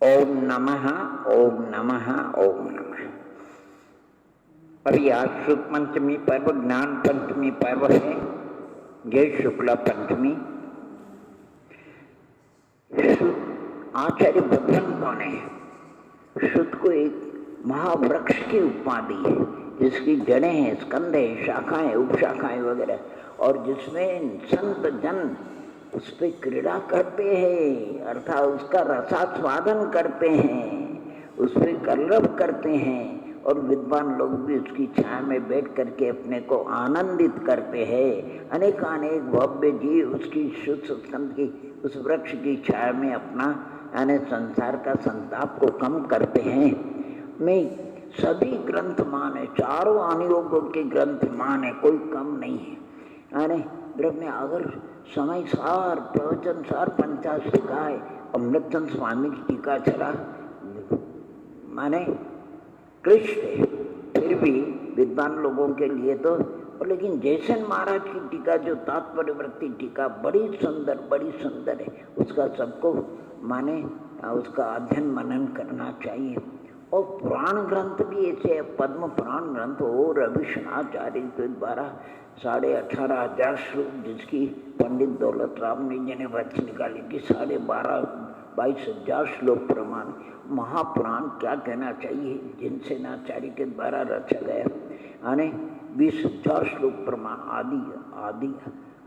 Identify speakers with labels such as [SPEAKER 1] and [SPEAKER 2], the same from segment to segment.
[SPEAKER 1] ओम नमः ओम नमः ओम नमः। अभी आज शुक्ल पंचमी पर्व ज्ञान पंचमी पर्व है। जय शुक्ला पंचमी। आचार्य भगवान कौन है? शुद्ध को एक महावृक्ष की उपमा दी है, जिसकी जड़ें हैं, स्कंद है, शाखाएं, उपशाखाएं वगैरह, और जिसमें संत जन उस पर क्रीड़ा करते हैं, अर्थात उसका रसास्वादन करते हैं, उस पर कलरव करते हैं, और विद्वान लोग भी उसकी छाया में बैठ करके अपने को आनंदित करते हैं। अनेक भव्य जीव उसकी शुद्ध स्कंद की उस वृक्ष की छाया में अपना यानी संसार का संताप को कम करते हैं। मैं सभी ग्रंथ मान है, चारों अनुयोगों के ग्रंथ मान है, कोई कम नहीं है। यानी द्रव्य अगर समय सार प्रवचन सार 50 सिखाए, अमृतचंद स्वामी की टीका चला माने कृष्ण है, फिर भी विद्वान लोगों के लिए तो। और लेकिन जयसेन महाराज की टीका जो तात्पर्य वृत्ति टीका बड़ी सुंदर है, उसका सबको माने उसका अध्ययन मनन करना चाहिए। और पुराण ग्रंथ भी ऐसे, पद्म पुराण ग्रंथ हो रविशनाचार्य के द्वारा 18,500 श्लोक, जिसकी पंडित दौलत राम जी ने वच निकाली कि 12,000-22,000 श्लोक प्रमाण महापुराण क्या कहना चाहिए, जिनसेनाचार्य के द्वारा रचा गया। यानी 20,000 श्लोक प्रमाण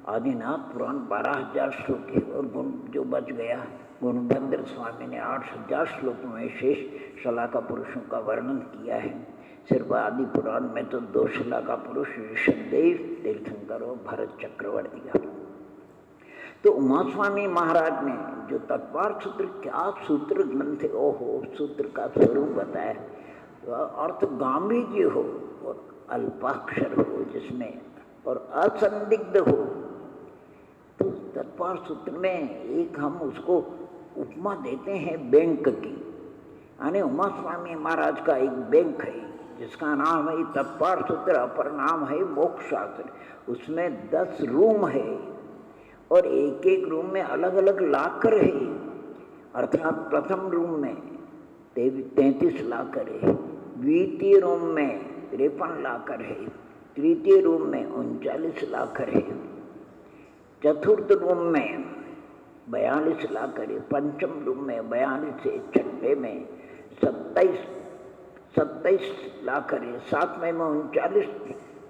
[SPEAKER 1] आदिनाथ पुराण 12,000 श्लोक है। और गुण जो बच गया, गुणबंदर स्वामी ने 8,000 श्लोकों में शेष शलाका पुरुषों का वर्णन किया है। सिर्फ आदि पुराण में तो 2 शलाका पुरुष ऋषभदेव, तीर्थंकर और भरत चक्रवर्ती का। तो उमा स्वामी महाराज ने जो तत्वार सूत्र, क्या सूत्र ग्रंथ है, ओहो, सूत्र का स्वरूप बताया। अर्थ गांभीर्य हो और अल्पाक्षर हो जिसमें, और असंदिग्ध हो। तो तत्वार सूत्र में एक हम उसको उपमा देते हैं बैंक की। यानी उमा स्वामी महाराज का एक बैंक है जिसका नाम है तत्वार सूत्र, अपर नाम है मोक्ष शास्त्र। उसमें 10 रूम है और एक रूम में अलग अलग लाकर है। अर्थात प्रथम रूम में 33 लाकर है, द्वितीय रूम में 53 लाकर है, तृतीय रूम में 39 लाकर है, चतुर्थ रूम में 42 लाकर है, पंचम रूम में 42 है, छठे में 27 लाकर है, 7वें में 39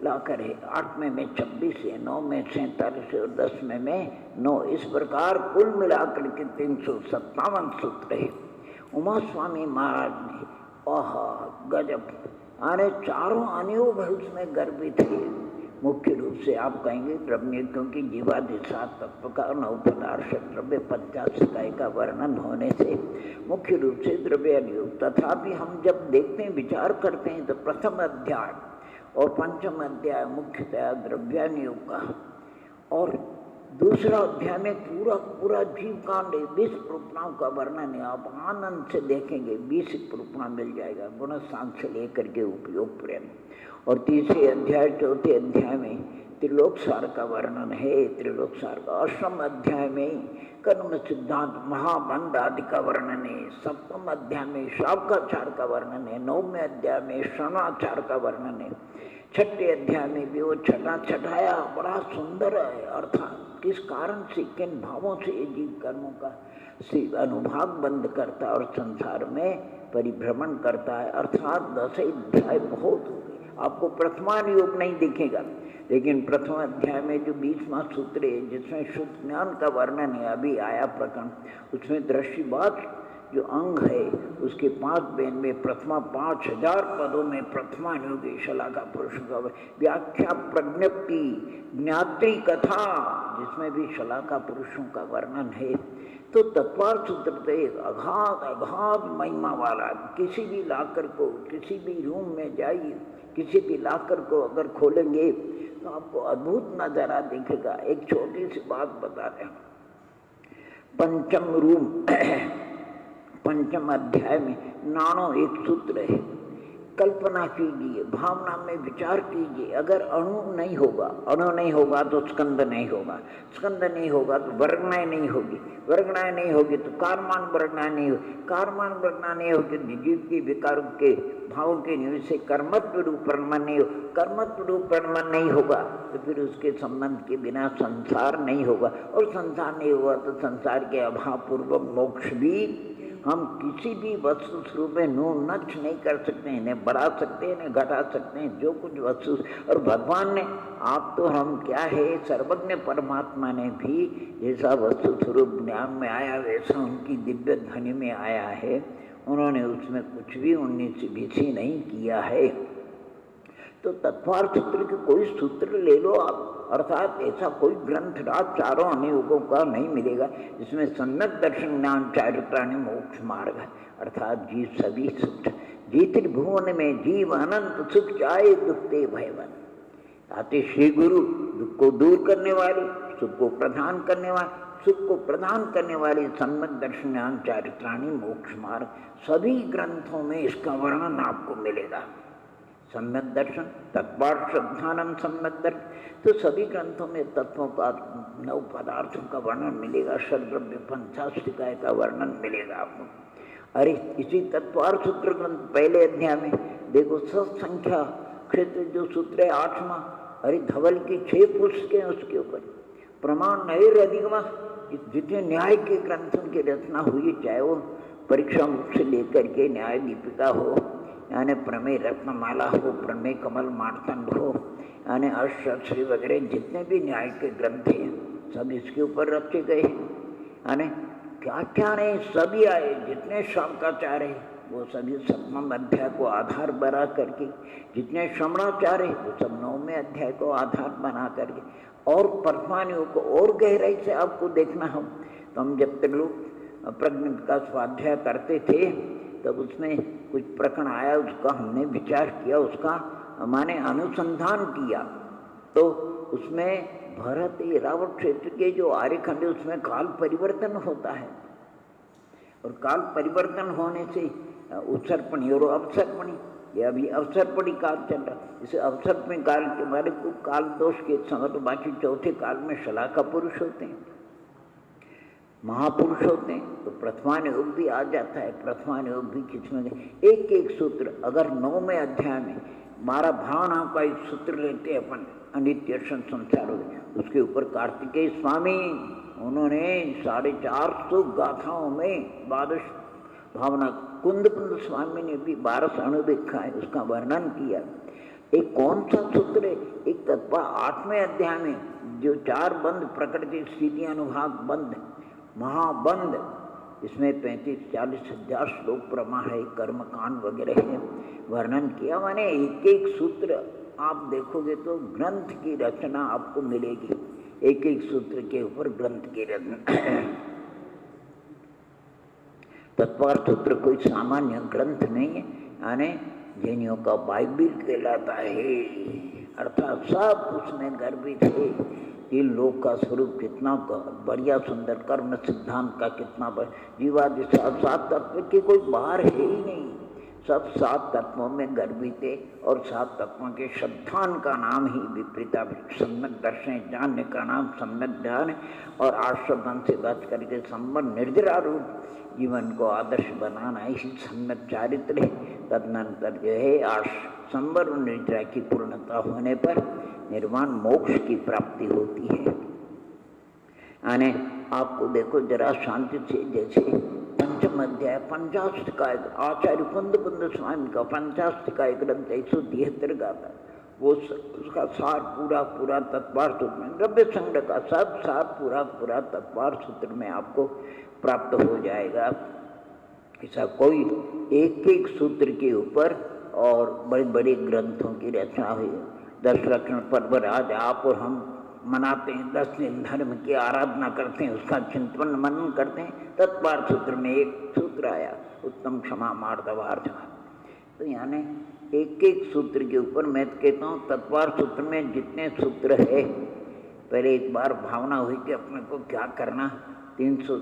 [SPEAKER 1] लाकर है, 8वें में 26 है, 9 में 47 है और 10वें में 9। इस प्रकार कुल मिलाकर के 357 सूत्र है। उमा स्वामी महाराज ने आहा गजब, अरे चारों अनुयोग है उसमें गर्भित है। मुख्य रूप से आप कहेंगे द्रव्य, क्योंकि जीवादि 7 तत्व का 9 पदार्थ द्रव्य 50 इकाई का वर्णन होने से मुख्य रूप से द्रव्य अनुयोग। तथापि हम जब देखते हैं, विचार करते हैं, तो प्रथम अध्याय और पंचम अध्याय मुख्यतः द्रव्यानुयोग का, और दूसरा अध्याय में पूरा जीव कांड 20 प्रपणाओं का वर्णन है। आप आनंद से देखेंगे, 20 प्रपणा मिल जाएगा, गुण सांख्य लेकर के उपयोग प्रेम। और तीसरे अध्याय चौथे अध्याय में त्रिलोक सार का वर्णन है। त्रिलोक सार का अष्टम अध्याय में कर्म सिद्धांत महाबंध आदि का वर्णन है। सप्तम अध्याय में शावकाचार का वर्णन है। 9वें अध्याय में श्रवणाचार का वर्णन है। छठे अध्याय में भी वो छठाया बड़ा सुंदर है। अर्थात किस कारण से, किन भावों से ये जीव कर्मों का अनुभाग बंद करता है और संसार में परिभ्रमण करता है। अर्थात 10 अध्याय बहुत हो गए। आपको प्रथमानुयोग नहीं दिखेगा, लेकिन प्रथम अध्याय में जो 20वां सूत्र है जिसमें शुद्ध ज्ञान का वर्णन है, अभी आया प्रकरण, उसमें दृष्टिबात जो अंग है उसके 5 बेन में प्रथमा 5000 पदों में प्रथमानुयोग शलाका पुरुष का व्याख्या, प्रज्ञप्ति, ज्ञात्री कथा, जिसमें भी शलाका पुरुषों का वर्णन है। तो तत्वार सूत्र तो एक अगाध महिमा वाला। किसी भी लाकर को, किसी भी रूम में जाइए, किसी भी लाकर को अगर खोलेंगे तो आपको अद्भुत नजारा दिखेगा। एक छोटी सी बात बता रहे हैं। पंचम रूम पंचम अध्याय में 99 सूत्र है। कल्पना कीजिए, भावना में विचार कीजिए। अगर अणु नहीं होगा तो स्कंद नहीं होगा, स्कंद नहीं होगा तो वर्गणाएं नहीं होगी, वर्गणाएं नहीं होगी तो कारमान वर्गणाएं नहीं होगी, कारमान वर्गणा नहीं होगी तो जीव के विकारों के भावों के निमित्त से कर्मत्व रूप परिणाम नहीं हो, कर्मत्व रूप परिणाम नहीं होगा तो फिर उसके संबंध के बिना संसार नहीं होगा, और संसार नहीं होगा तो संसार के अभाव पूर्वक मोक्ष भी हम किसी भी वस्तु स्वरूप में नष्ट नहीं कर सकते, इन्हें बढ़ा सकते हैं, इन्हें घटा सकते हैं, जो कुछ वस्तु। और भगवान ने, आप तो हम क्या है, सर्वज्ञ परमात्मा ने भी जैसा वस्तु स्वरूप ज्ञान में आया वैसा उनकी दिव्य ध्वनि में आया है, उन्होंने उसमें कुछ भी 19-20 नहीं किया है। तो तत्वार्थ सूत्र के कोई सूत्र ले लो आप, अर्थात ऐसा कोई ग्रंथ राज चारों अनियोगों का नहीं मिलेगा जिसमें सम्यक दर्शन ज्ञान चारित्राणि मोक्ष मार्ग है। अर्थात जीव सभी सुख, जीत भुवन में जीव अनंत सुख चाहे दुखते भयवन। आते श्री गुरु दुख को दूर करने वाले, सुख को प्रदान करने वाले, सुख को प्रदान करने वाले सम्यक दर्शन ज्ञान चारित्राणि मोक्ष मार्ग, सभी ग्रंथों में इसका वर्णन आपको मिलेगा। सम्यक दर्शन, तत्वार्थानम सम्यक दर्शन, तो सभी ग्रंथों में तत्वों का, 9 पदार्थों का वर्णन मिलेगा, षड्द्रव्य पंचाष्टिकाय का वर्णन मिलेगा आपको। अरे इसी तत्वार्थ सूत्र ग्रंथ पहले अध्याय में देखो, सत्संख्या क्षेत्र जो सूत्र है 8वां, अरे धवल की 6 पुस्तकें हैं उसके ऊपर, प्रमाण नैरधिगमा, जितने न्याय के ग्रंथों की रचना हुई, चाहे वो परीक्षा मुख से लेकर के न्याय दीपिका हो, यानी प्रमेय रत्नमाला हो, प्रमेय कमल मार्तंड हो, यानी अष्टश्री वगैरह जितने भी न्याय के ग्रंथ हैं सब इसके ऊपर रखे गए हैं। यानी क्या क्या नहीं, सभी आए, जितने शांकाचार्य हैं वो सभी 7वें अध्याय को आधार बना करके, जितने श्रवणाचार्य हैं वो सब 9वें अध्याय को आधार बना करके, और परमाणुओं को और गहराई से आपको देखना हो तो हम जब तक लोग प्रज्ञ का स्वाध्याय करते थे तब उसमें कुछ प्रकरण आया, उसका हमने विचार किया, उसका माने अनुसंधान किया, तो उसमें भरत ऐरावत क्षेत्र के जो आर्यखंड उसमें काल परिवर्तन होता है, और काल परिवर्तन होने से उत्सर्पणी और अवसर्पणी, ये अभी अवसर्पणी काल चल रहा, इसे अवसर्पणी काल के बारे को काल दोष के समय, तो बाकी चौथे काल में शलाका पुरुष होते हैं, महापुरुष होते हैं, तो प्रथमान योग भी आ जाता है। प्रथमान योग भी किसमें, एक एक सूत्र, अगर 9वें अध्याय में 12 भावनाओं का एक सूत्र लेते अपन, अनित्य संसार हो, उसके ऊपर कार्तिकेय स्वामी उन्होंने 450 गाथाओं में 12 भावना, कुंद स्वामी ने भी 12 अणुभिक्षा है उसका वर्णन किया। एक कौन सा सूत्र है, एक तत्व 8वें अध्याय में जो 4 बंद, प्रकृति स्थिति अनुभाग बंद, महाबंद, इसमें 35-40 हजार श्लोक प्रमा है, कर्मकांड वगैरह है, वर्णन किया। माने एक एक सूत्र आप देखोगे तो ग्रंथ की रचना आपको मिलेगी, एक एक सूत्र के ऊपर ग्रंथ की रचना। तत्वार्थ सूत्र कोई सामान्य ग्रंथ नहीं है, यानी जैनियों का बाइबिल कहलाता है, अर्थात सब उसमें गर्भित है। तीन लोक का स्वरूप कितना बढ़िया सुंदर, कर्म सिद्धांत का कितना जीवादि 7 तत्व के कोई बाहर है ही नहीं, सब 7 तत्वों में गर्भित है, और 7 तत्वों के सिद्धांत का नाम ही विपरीता, सम्यक दर्शन, जानने का नाम सम्यक ध्यान, और आश्रम से बच करके संबंध निर्जरा रूप जीवन को आदर्श बनाना इसी सम्यक चारित्र है। तदनंतर जो है संबर और निर्जरा की पूर्णता होने पर निर्वाण मोक्ष की प्राप्ति होती है। यानी आपको देखो जरा शांति से, जैसे पंचम अध्याय 50 का आचार्य कुंद स्वामी का 50 का ग्रंथ 173 गाता, वो उसका सार पूरा तत्वार्थ सूत्र में, द्रव्य संग्रह का सब सार पूरा तत्वार्थ सूत्र में आपको प्राप्त हो जाएगा। ऐसा कोई एक एक सूत्र के ऊपर और बड़े बड़े ग्रंथों की रचना हुई। 10 लक्षण पर्व आज आप और हम मनाते हैं, 10 दिन धर्म की आराधना करते हैं, उसका चिंतन मनन करते हैं। तत्वार्थ सूत्र में एक सूत्र आया, उत्तम क्षमा मार्दवार्चना। तो यानी एक एक सूत्र के ऊपर मैं कहता हूँ तत्वार्थ सूत्र में जितने सूत्र है, पहले एक बार भावना हुई कि अपने को क्या करना, 300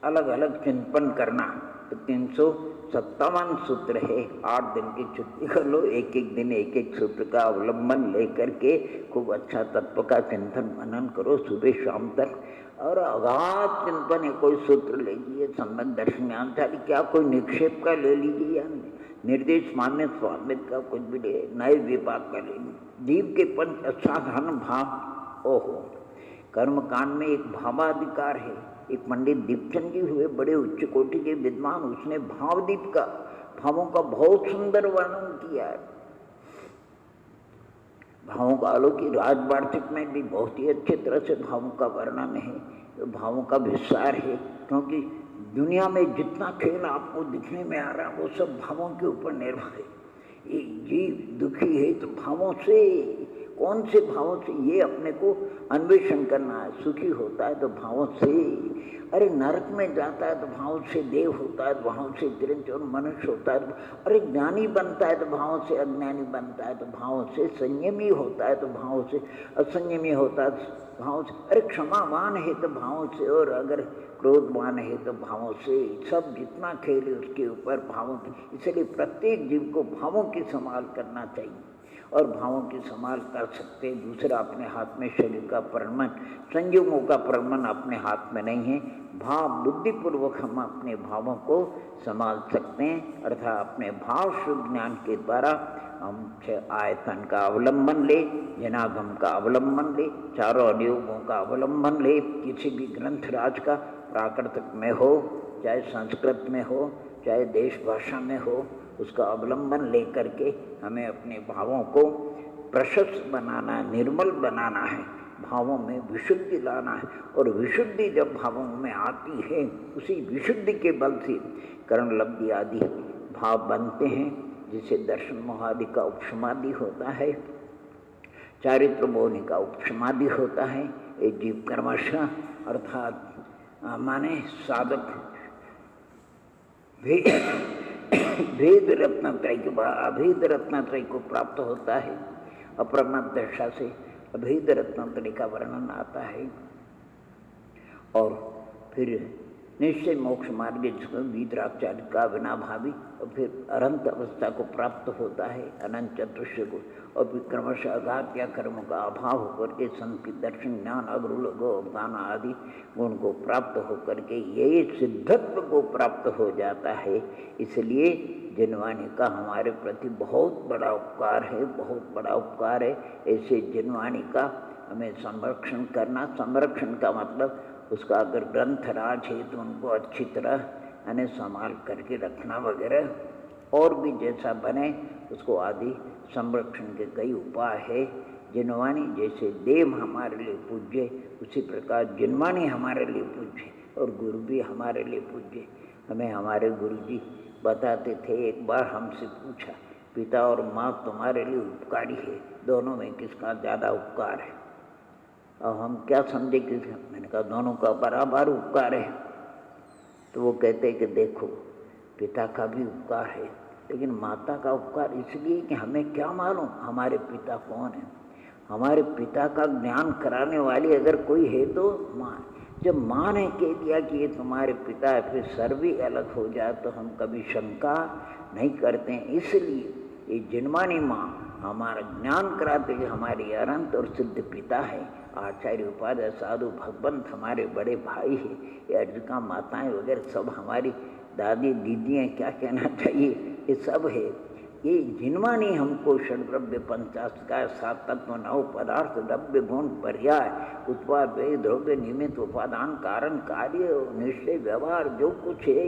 [SPEAKER 1] अलग अलग चिंतन करना, तो 300 57 सूत्र है। 8 दिन की छुट्टी कर लो, एक एक दिन एक एक सूत्र का अवलंबन लेकर के खूब अच्छा तत्व का चिंतन मनन करो सुबह शाम तक। और अगाध चिंतन है, कोई सूत्र ले लीजिए, सम्यक दर्शन ज्ञान चाली, क्या कोई निक्षेप का ले लीजिए, या निर्देश मान्य स्वामित्व का कुछ भी ले, नए विपाक का ले लीजिए। जीव के पंच असाधारण भाव, ओहो, कर्म कांड में एक भावाधिकार है। एक पंडित दीपचंद जी हुए, बड़े उच्च कोटि के विद्वान, उसने भावदीप का, भावों का बहुत सुंदर वर्णन किया है। भावों का आलोकी राजवार्षिक में भी बहुत ही अच्छे तरह से भावों का वर्णन है, तो भावों का विस्तार है। क्योंकि दुनिया में जितना खेल आपको दिखने में आ रहा है वो सब भावों के ऊपर निर्भर है। ये जीव दुखी है तो भावों से, कौन से भावों से, ये अपने को अन्वेषण करना है। सुखी होता है तो भावों से, अरे नरक में जाता है तो भावों से, देव होता है तो भावों से, चिरंजीव मनुष्य होता है तो, अरे ज्ञानी बनता है तो भावों से, अज्ञानी बनता है तो भावों से, संयमी होता है तो भावों से, असंयमी होता है तो भावों से, अरे क्षमावान है तो भावों से, और अगर क्रोधवान है तो भावों से। सब जितना खेल है उसके ऊपर भावों की। इसलिए प्रत्येक जीव को भावों की संभाल करना चाहिए, और भावों की संभाल कर सकते। दूसरा, अपने हाथ में शरीर का प्रबंधन, संयमों का प्रबंधन अपने हाथ में नहीं है। भाव बुद्धिपूर्वक हम अपने भावों को संभाल सकते हैं, अर्थात अपने भाव शुद्ध ज्ञान के द्वारा हम आयतन का अवलंबन ले, जनागम का अवलंबन ले, चारों अनुयोगों का अवलंबन ले, किसी भी ग्रंथ राज का, प्राकृतिक में हो चाहे संस्कृत में हो चाहे देश भाषा में हो, उसका अवलंबन लेकर के हमें अपने भावों को प्रशस्त बनाना, निर्मल बनाना है, भावों में विशुद्धि लाना है। और विशुद्धि जब भावों में आती है, उसी विशुद्धि के बल से कर्ण लब्धि आदि भाव बनते हैं, जिसे दर्शन मोहादि का उपशमादि होता है, चारित्र बोधि का उपशमादि होता है। एक जीव कर्मशः अर्थात माने साधक भेद रत्नत्रय के बाद अभेद रत्नत्रय को प्राप्त होता है। अप्रमद दशा से अभेद रत्नत्रय का वर्णन आता है, और फिर निश्चय मोक्ष मार्ग जिसको वीतरागचार्य का बिना भावी, और फिर अनंत अवस्था को प्राप्त होता है, अनंत चतुष्य को। और फिर क्रमशः आघात या कर्मों का अभाव होकर के संत दर्शन ज्ञान अग्रुलगो अवदान आदि गुण को प्राप्त होकर के ये सिद्धत्व को प्राप्त हो जाता है। इसलिए जिनवाणी का हमारे प्रति बहुत बड़ा उपकार है, बहुत बड़ा उपकार है। ऐसे जिनवाणी का हमें संरक्षण करना, संरक्षण का मतलब उसका अगर ग्रंथ राज है तो उनको अच्छी तरह यानी संभाल करके रखना वगैरह, और भी जैसा बने उसको आदि संरक्षण के कई उपाय है। जिनवाणी जैसे देव हमारे लिए पूज्य, उसी प्रकार जिनवाणी हमारे लिए पूज्य, और गुरु भी हमारे लिए पूज्य। हमें हमारे गुरु जी बताते थे, एक बार हमसे पूछा, पिता और माँ तुम्हारे लिए उपकारी है, दोनों में किसका ज़्यादा उपकार है? और हम क्या समझे कि, मैंने कहा दोनों का बराबर उपकार है। तो वो कहते हैं कि देखो, पिता का भी उपकार है, लेकिन माता का उपकार इसलिए कि हमें क्या मालूम हमारे पिता कौन है। हमारे पिता का ज्ञान कराने वाली अगर कोई है तो माँ। जब माँ ने कह दिया कि ये तुम्हारे पिता है, फिर सर भी अलग हो जाए तो हम कभी शंका नहीं करते हैं। इसलिए ये जिनवाणी माँ हमारा ज्ञान कराते हैं, हमारी अनंत और सिद्ध पिता है। आचार्य उपाध्याय साधु भगवंत हमारे बड़े भाई है, ये अर्जिका माताएं वगैरह सब हमारी दादी दीदियाँ, क्या कहना चाहिए, ये सब है। ये जिनवाणी हमको षड्द्रव्य पंचास्कार सात तत्व नौ पदार्थ द्रव्य गुण पर्याय उत्पाद वे द्रव्य निमित्त उपादान कारण कार्य निश्चय व्यवहार जो कुछ है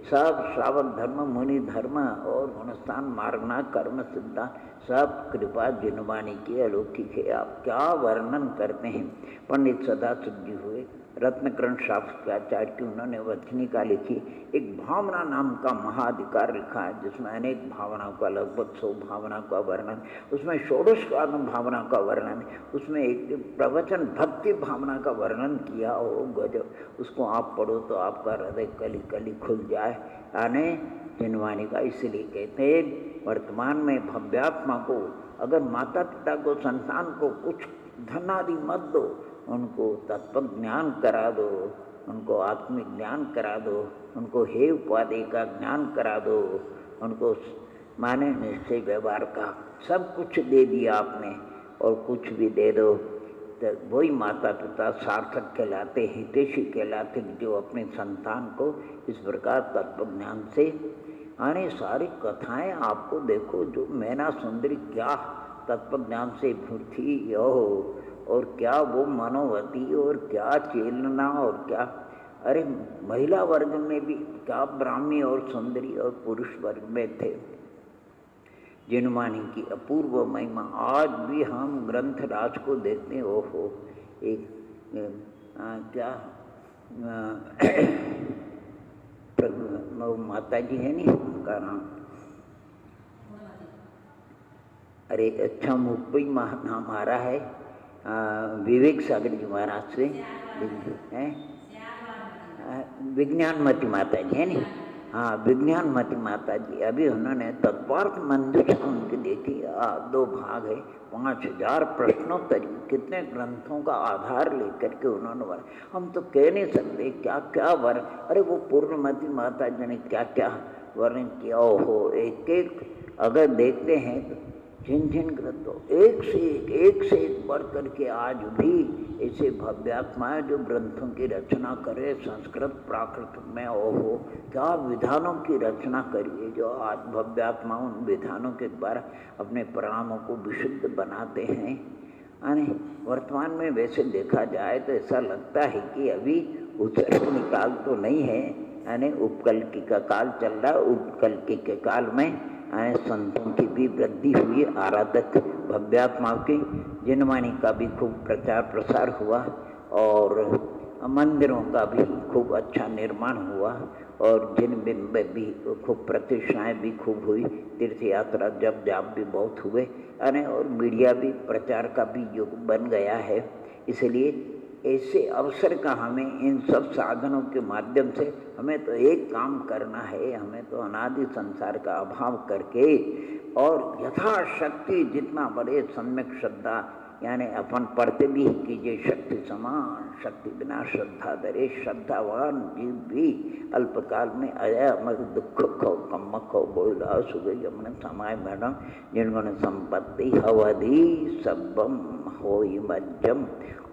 [SPEAKER 1] सब श्रावक धर्म मुनि धर्म और गुणस्थान मार्गना कर्म सिद्धांत सब कृपा जिनवाणी की अलौकिक है। आप क्या वर्णन करते हैं। पंडित सदाशिव जी हुए रत्नकरण शास्त्राचार्य की, उन्होंने वचनिका लिखी, एक भावना नाम का महाधिकार लिखा है, जिसमें अनेक भावनाओं का लगभग 100 भावना का वर्णन, उसमें षोडशकालम भावना का वर्णन, उसमें एक प्रवचन भक्ति भावना का वर्णन किया हो गजब। उसको आप पढ़ो तो आपका हृदय कली कली खुल जाए। यानी जिनवाणी का इसलिए कहते हैं, वर्तमान में भव्यात्मा को अगर माता पिता को संतान को कुछ धन आदि मत दो, उनको तत्व ज्ञान करा दो, उनको आत्मिक ज्ञान करा दो, उनको हे उपाधि का ज्ञान करा दो, उनको माने निश्चय व्यवहार का सब कुछ दे दिया आपने, और कुछ भी दे दो तो वही माता पिता सार्थक कहलाते, हितैषी कहलाते, जो अपने संतान को इस प्रकार तत्व ज्ञान से आने। सारी कथाएं आपको देखो, जो मैना सुंदरी क्या तत्व ज्ञान से थी और क्या वो मनोवती, और क्या चेलना, और क्या अरे महिला वर्ग में भी क्या ब्राह्मी और सुंदरी, और पुरुष वर्ग में थे जिनमानी की अपूर्व महिमा। आज भी हम ग्रंथ राज को देखते हैं, ओहो एक क्या माता जी है नहीं, उनका नाम अरे अच्छा मुंबई नाम आ रहा है, विवेक सागर जी महाराज से हैं, विज्ञानमती माता जी है नहीं, हाँ विज्ञानमती माता जी। अभी उन्होंने तत्वार्थ मंजूषा उनकी देखी, 2 भाग है, 5000 प्रश्नोत्तरी, कितने ग्रंथों का आधार लेकर के उन्होंने वर, हम तो कह नहीं सकते क्या क्या वर, अरे वो पूर्णमती माता जी ने क्या क्या वर्णन किया। हो एक एक अगर देखते हैं तो जिन जिन ग्रंथों एक से एक बढ़ करके आज भी ऐसे भव्यात्माएं जो ग्रंथों की रचना करे संस्कृत प्राकृत में, ओहो क्या विधानों की रचना करिए, जो आज भव्यात्मा उन विधानों के द्वारा अपने परिणामों को विशुद्ध बनाते हैं। यानी वर्तमान में वैसे देखा जाए तो ऐसा लगता है कि अभी उत्तरी काल तो नहीं है, यानी उपकल्की का काल चल रहा है। उपकल्की के काल में संतों की भी वृद्धि हुई, आराधक भव्यात्माओं की जिनवाणी का भी खूब प्रचार प्रसार हुआ, और मंदिरों का भी खूब अच्छा निर्माण हुआ, और जिन बिंब भी खूब प्रतिष्ठाएँ भी खूब हुई, तीर्थ यात्रा जब जाप भी बहुत हुए, और मीडिया भी प्रचार का भी युग बन गया है। इसलिए ऐसे अवसर का हमें इन सब साधनों के माध्यम से हमें तो एक काम करना है, हमें तो अनादि संसार का अभाव करके और यथाशक्ति जितना बड़े सम्यक श्रद्धा, यानी अपन पढ़ते भी कीजिए शक्ति समान शक्ति बिना श्रद्धा धरे, श्रद्धावान जीव भी अल्पकाल में अया अमर दुख खो कम खो बोला सुगई हमने समाय मैडम जिनगुण संपत्ति हवधि सबम हो मज्जम।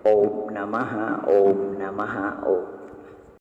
[SPEAKER 1] ओम नमः ओम नमः ओम।